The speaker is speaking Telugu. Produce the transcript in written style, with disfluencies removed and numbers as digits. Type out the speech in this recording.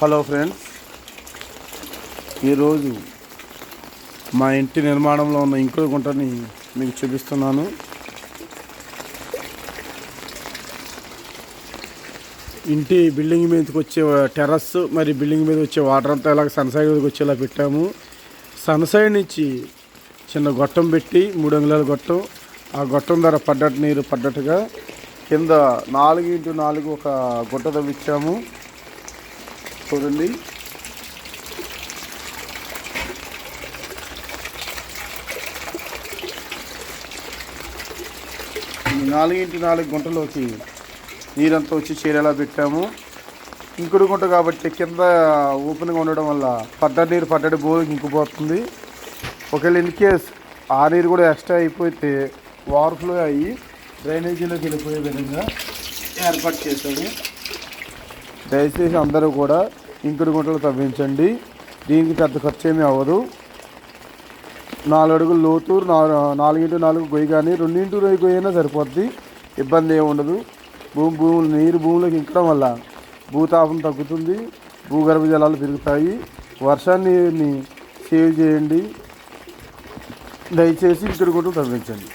హలో ఫ్రెండ్స్, ఈరోజు మా ఇంటి నిర్మాణంలో ఉన్న ఇంకుడు గుంటని మీకు చూపిస్తున్నాను. ఇంటి బిల్డింగ్ మీదకి వచ్చే టెర్రస్ మరి బిల్డింగ్ మీద వచ్చే వాటర్ అంతా ఇలాగ సన్సైడ్ మీదకి వచ్చేలా పెట్టాము. సన్సైడ్ నుంచి చిన్న గొట్టం పెట్టి 3 అంగుళాల గొట్టం, ఆ గొట్టం ధర పడ్డట్టు నీరు పడ్డట్టుగా కింద 4x4 ఒక గుట్ట తవ్వించాము. చూడండి, ఈ 4x4 గుంటలోకి నీరంతా వచ్చి చేరేలా పెట్టాము. ఇంకుడు గుంట కాబట్టి కింద ఓపెన్గా ఉండడం వల్ల పడ్డటి బోరుకి ఇంకిపోతుంది. ఒకవేళ ఇన్ కేస్ ఆ నీరు కూడా ఎక్స్ట్రా అయిపోతే ఓవర్ఫ్లో అయ్యి డ్రైనేజీలోకి వెళ్ళిపోయే విధంగా ఏర్పాటు చేశాడు. దయచేసి అందరూ కూడా ఇంకుడు గుంటలు తవ్వించండి. దీనికి పెద్ద ఖర్చు ఏమీ అవ్వదు. 4 అడుగులు లోతు, 4x4 గొయ్యి కానీ 2x2 గొయ్యి అయినా సరిపోద్ది, ఇబ్బంది ఏమి ఉండదు. నీరు భూమిలోకి ఇంకడం వల్ల భూతాపం తగ్గుతుంది, భూగర్భ జలాలు పెరుగుతాయి. వర్షాన్ని సేవ్ చేయండి. దయచేసి ఇంకుడు గుంటలు తవ్వించండి.